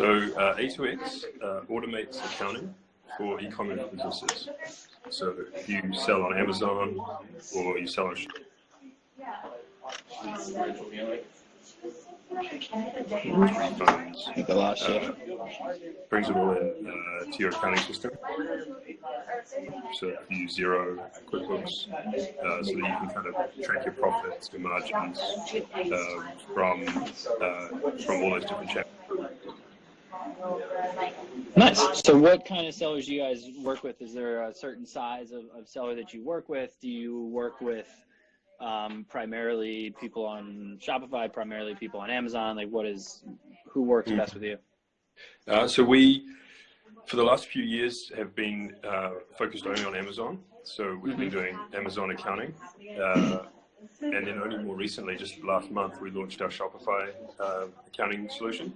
A2x automates accounting for e-commerce businesses. So if you sell on Amazon or you sell on refunds, brings it all in to your accounting system. So if you use Xero, QuickBooks, so that you can kind of track your profits, your margins from all those different channels. Nice. So what kind of sellers do you guys work with? Is there a certain size of seller that you work with? Do you work with primarily people on Shopify, primarily people on Amazon? Like who works best with you? So we, for the last few years, have been focused only on Amazon. So we've been doing Amazon accounting. And then only more recently, just last month, we launched our Shopify accounting solution,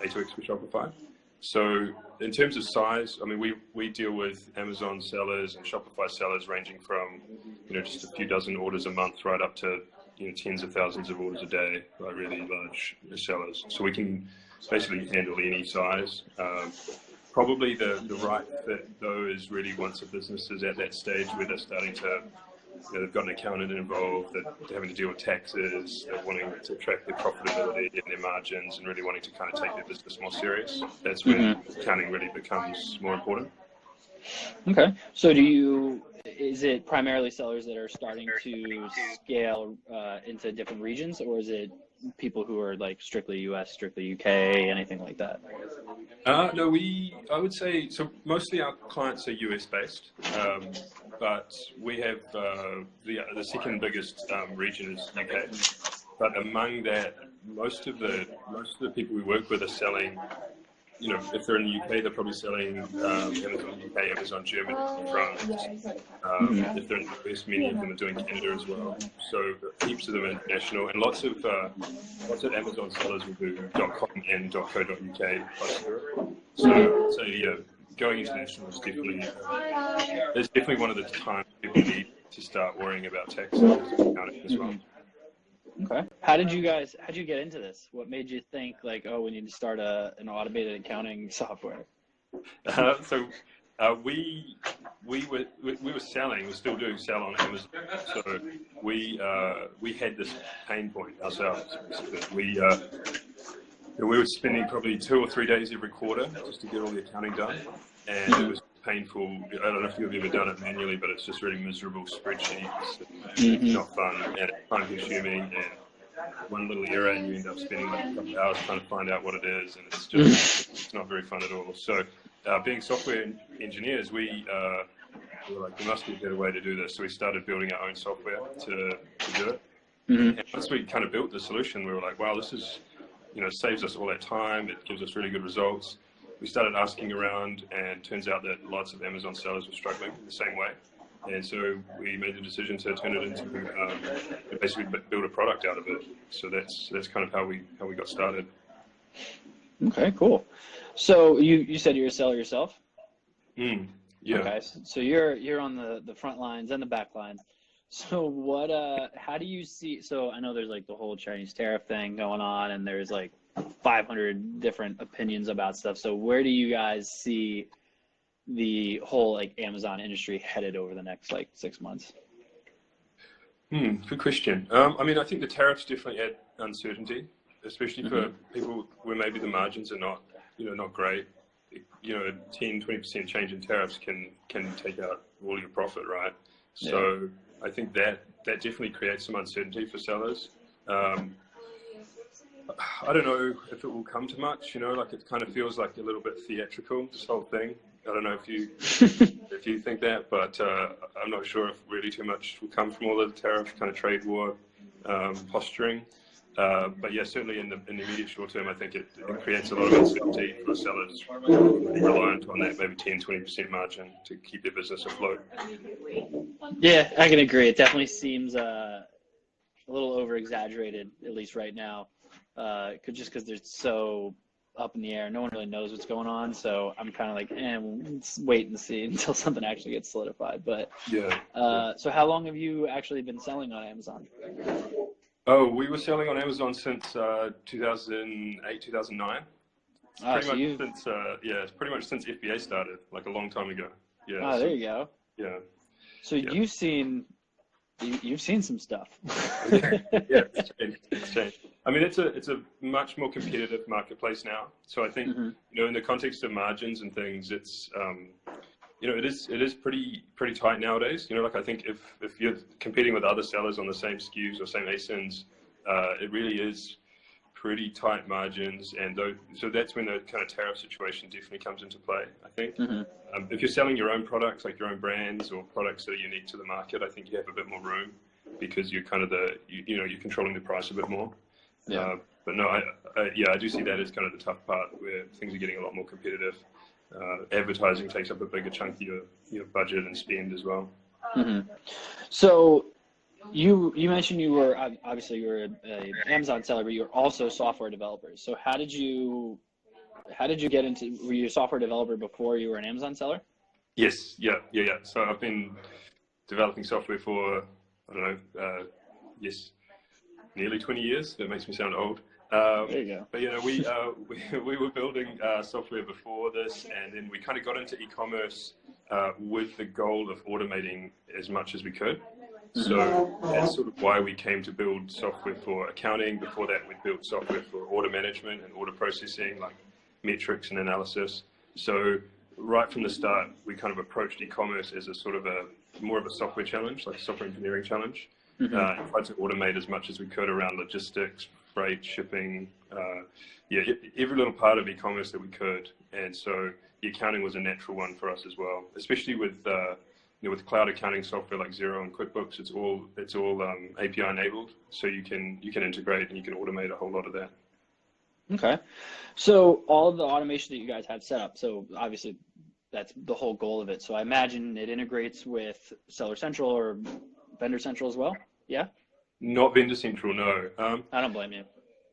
a2x for Shopify. So in terms of size, I mean, we deal with Amazon sellers and Shopify sellers ranging from, just a few dozen orders a month right up to, tens of thousands of orders a day by really large sellers. So we can basically handle any size. Probably the right fit, though, is really once a business is at that stage where they're starting to, they've got an accountant involved, they're having to deal with taxes, they're wanting to track their profitability and their margins and really wanting to kind of take their business more serious. That's when accounting really becomes more important. Okay. So is it primarily sellers that are starting to scale into different regions, or is it people who are like strictly US, strictly UK, anything like that? No, I would say, so mostly our clients are US based, but we have the second biggest region is UK. But among that, most of the people we work with are selling, if they're in the UK, they're probably selling Amazon UK, Amazon Germany, France. If they're in the US, many of them are doing Canada as well. So heaps of them are international, and lots of Amazon sellers will do .com and .co.uk plus Europe. So yeah, going international is definitely one of the times people need to start worrying about tax and accounting as well. Okay. How did you get into this? What made you think like, oh, we need to start an automated accounting software? We still do sell on Amazon. So we had this pain point ourselves. We were spending probably 2 or 3 days every quarter just to get all the accounting done, and it was painful. I don't know if you've ever done it manually, but it's just really miserable spreadsheets. It's not fun, and it's time consuming, and one little error and you end up spending like a couple of hours trying to find out what it is, and it's not very fun at all. So being software engineers, we were like, there must be a better way to do this. So we started building our own software to do it. And once we kind of built the solution, we were like, wow, this is, saves us all that time. It gives us really good results. We started asking around, and turns out that lots of Amazon sellers were struggling the same way. And so we made the decision to turn it into basically build a product out of it. So that's kind of how we got started. Okay, cool. So you said you're a seller yourself? Yeah. Okay, so you're on the front lines and the back lines. So how do you see? So I know there's like the whole Chinese tariff thing going on, and there's like 500 different opinions about stuff. So where do you guys see the whole like Amazon industry headed over the next like 6 months? Good question. I mean, I think the tariffs definitely add uncertainty, especially for people where maybe the margins are not, not great. A 10-20% change in tariffs can take out all your profit, right? Yeah. So I think that definitely creates some uncertainty for sellers. I don't know if it will come to much, like it kind of feels like a little bit theatrical, this whole thing. I don't know if you think that, but I'm not sure if really too much will come from all the tariff kind of trade war posturing. But yeah, certainly in the immediate short term, I think it creates a lot of uncertainty for sellers reliant on that maybe 10-20% margin to keep their business afloat. Yeah, I can agree. It definitely seems a little over exaggerated, at least right now. Just because they're so up in the air, no one really knows what's going on. So I'm kind of like, let's wait and see until something actually gets solidified. But yeah. So how long have you actually been selling on Amazon? Oh, we were selling on Amazon since 2008, 2009. It's pretty much since FBA started, like a long time ago. Yeah. Oh, there you go. Yeah. So you've seen some stuff. Yeah, it's changed. I mean, it's a much more competitive marketplace now. So I think in the context of margins and things, it's it is pretty tight nowadays. Like I think if you're competing with other sellers on the same SKUs or same ASINs, it really is pretty tight margins, and so that's when the kind of tariff situation definitely comes into play, I think. If you're selling your own products, like your own brands or products that are unique to the market, I think you have a bit more room because you're kind of you're controlling the price a bit more. Yeah. But no, I do see that as kind of the tough part where things are getting a lot more competitive. Advertising takes up a bigger chunk of your budget and spend as well. So you mentioned you were obviously you were an Amazon seller, but you're also software developers. So how did you get into? Were you a software developer before you were an Amazon seller? Yes. Yeah. So I've been developing software for nearly 20 years. That makes me sound old. There you go. But we were building software before this, and then we kind of got into e-commerce with the goal of automating as much as we could. So that's sort of why we came to build software for accounting. Before that, we built software for order management and order processing, like metrics and analysis. So right from the start, we kind of approached e-commerce as a sort of more of a software challenge, like a software engineering challenge. And tried to automate as much as we could around logistics, freight, shipping, every little part of e-commerce that we could. And so the accounting was a natural one for us as well, especially with with cloud accounting software like Xero and QuickBooks. It's all API enabled, so you can integrate and you can automate a whole lot of that. Okay, so all of the automation that you guys have set up, so obviously that's the whole goal of it. So I imagine it integrates with Seller Central or Vendor Central as well. Yeah. Not Vendor Central, no. I don't blame you.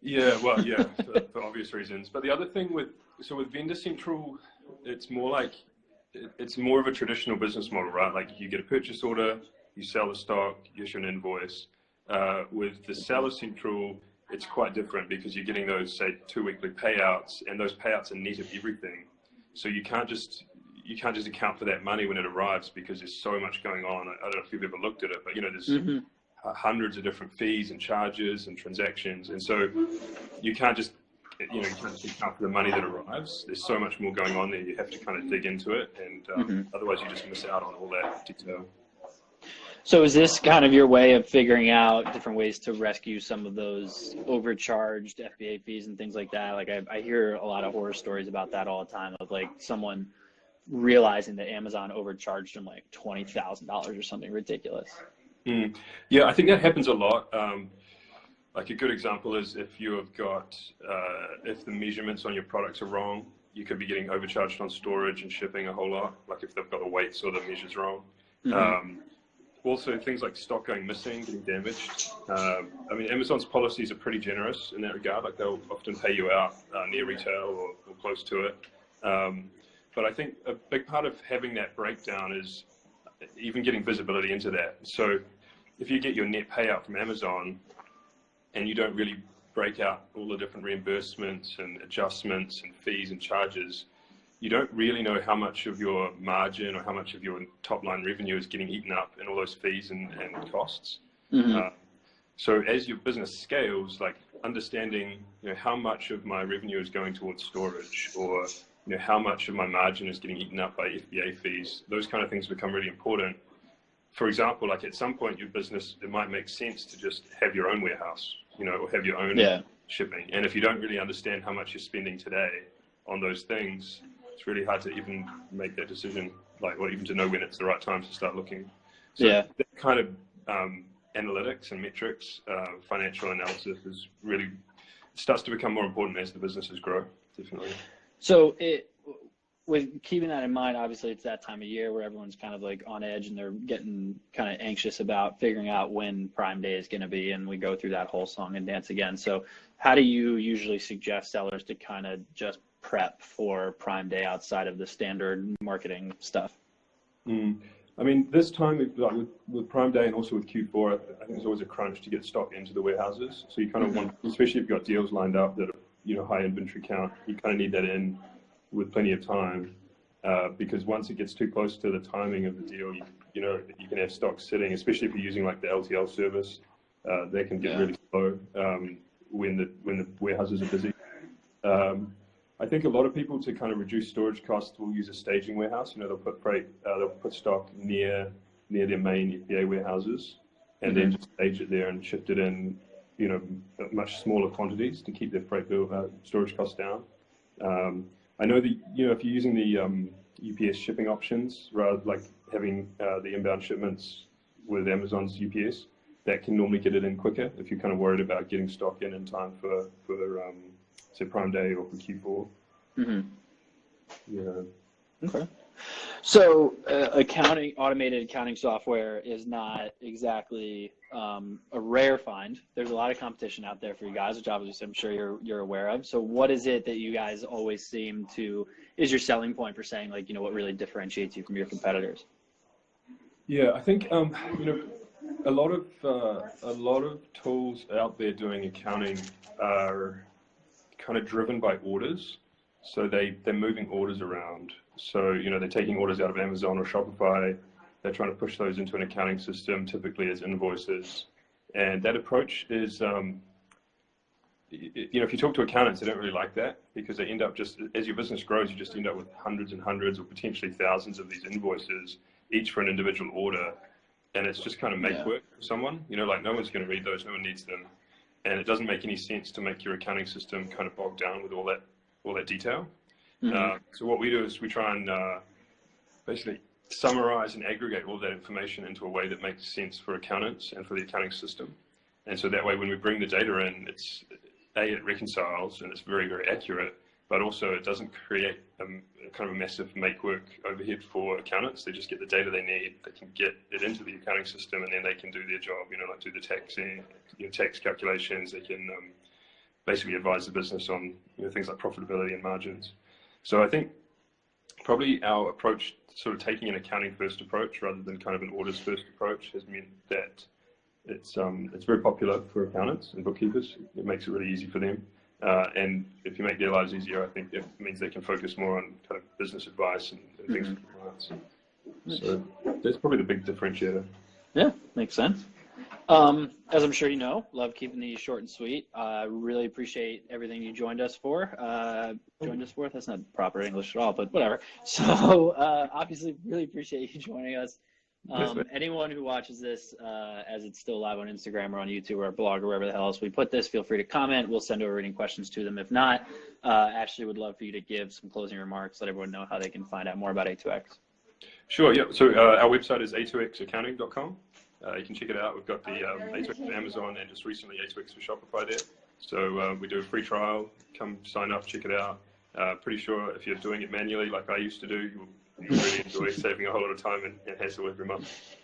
Yeah, well, for obvious reasons. But the other thing with Vendor Central, it's more of a traditional business model, right? Like you get a purchase order, you sell the stock, you issue an invoice. With the Seller Central, it's quite different because you're getting those, say, 2 weekly payouts, and those payouts are net of everything. So you can't just account for that money when it arrives because there's so much going on. I don't know if you've ever looked at it, but there's hundreds of different fees and charges and transactions, and so you can't just account for the money that arrives. There's so much more going on there. You have to kind of dig into it, and otherwise you just miss out on all that detail. So is this kind of your way of figuring out different ways to rescue some of those overcharged FBA fees and things like that? Like I hear a lot of horror stories about that all the time, of like someone realizing that Amazon overcharged them like $20,000 or something ridiculous. Yeah, I think that happens a lot. Like a good example is if you have got, if the measurements on your products are wrong, you could be getting overcharged on storage and shipping a whole lot, like if they've got the weights or the measures wrong. Also, things like stock going missing, getting damaged. I mean, Amazon's policies are pretty generous in that regard. Like they'll often pay you out near retail or close to it. But I think a big part of having that breakdown is even getting visibility into that. So if you get your net payout from Amazon and you don't really break out all the different reimbursements and adjustments and fees and charges, you don't really know how much of your margin or how much of your top line revenue is getting eaten up in all those fees and costs. So as your business scales, like understanding how much of my revenue is going towards storage, or how much of my margin is getting eaten up by FBA fees, those kind of things become really important. For example, like at some point your business, it might make sense to just have your own warehouse, or have your own shipping. And if you don't really understand how much you're spending today on those things, it's really hard to even make that decision, or even to know when it's the right time to start looking. So that kind of analytics and metrics, financial analysis starts to become more important as the businesses grow, definitely. So with keeping that in mind, obviously it's that time of year where everyone's kind of like on edge and they're getting kind of anxious about figuring out when Prime Day is going to be, and we go through that whole song and dance again. So how do you usually suggest sellers to kind of just prep for Prime Day outside of the standard marketing stuff? I mean, this time with Prime Day and also with Q4, I think there's always a crunch to get stock into the warehouses. So you kind of want, especially if you've got deals lined up that are high inventory count, you kind of need that in with plenty of time, because once it gets too close to the timing of the deal, you can have stock sitting, especially if you're using like the LTL service. They can get really slow when the warehouses are busy. I think a lot of people, to kind of reduce storage costs, will use a staging warehouse. They'll put stock near their main FBA warehouses, and then just stage it there and shift it in, much smaller quantities to keep their freight bill storage costs down. I know that if you're using the UPS shipping options, rather like having the inbound shipments with Amazon's UPS, that can normally get it in quicker if you're kind of worried about getting stock in time for say Prime Day or for Q4. Yeah. Okay. So automated accounting software is not exactly a rare find. There's a lot of competition out there for you guys, which obviously I'm sure you're aware of. So what is it that you guys always seem to is your selling point for saying, like, what really differentiates you from your competitors? Yeah, I think a lot of tools out there doing accounting are kind of driven by orders. So they're moving orders around. So, they're taking orders out of Amazon or Shopify. They're trying to push those into an accounting system, typically as invoices. And that approach is, if you talk to accountants, they don't really like that, because they end up as your business grows, you just end up with hundreds and hundreds or potentially thousands of these invoices, each for an individual order. And it's just kind of make work for someone, like no one's going to read those, no one needs them. And it doesn't make any sense to make your accounting system kind of bogged down with all that detail. So what we do is we try and basically summarize and aggregate all that information into a way that makes sense for accountants and for the accounting system. And so that way, when we bring the data in, it reconciles and it's very, very accurate, but also it doesn't create kind of a massive make-work overhead for accountants. They just get the data they need. They can get it into the accounting system, and then they can do their job, like do the taxing, tax calculations. They can basically advise the business on things like profitability and margins. So I think probably our approach, sort of taking an accounting first approach rather than kind of an orders first approach, has meant that it's very popular for accountants and bookkeepers. It makes it really easy for them. And if you make their lives easier, I think it means they can focus more on kind of business advice and things for clients. So that's probably the big differentiator. Yeah, makes sense. As I'm sure you know, love keeping these short and sweet. Really appreciate everything you joined us for. That's not proper English at all, but whatever. So obviously, really appreciate you joining us. Anyone who watches this as it's still live on Instagram or on YouTube or our blog or wherever the hell else we put this, feel free to comment. We'll send over any questions to them. If not, Ashley would love for you to give some closing remarks, let everyone know how they can find out more about A2X. Sure, yeah. So our website is a2xaccounting.com. You can check it out. We've got the A2X for Amazon and just recently A2X for Shopify there. So we do a free trial. Come sign up, check it out. Pretty sure if you're doing it manually like I used to do, you'll really enjoy saving a whole lot of time and hassle every month.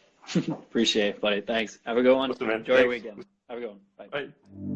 Appreciate it, buddy. Thanks. Have a good one. Awesome, man. Enjoy your weekend. Have a good one. Bye. Bye.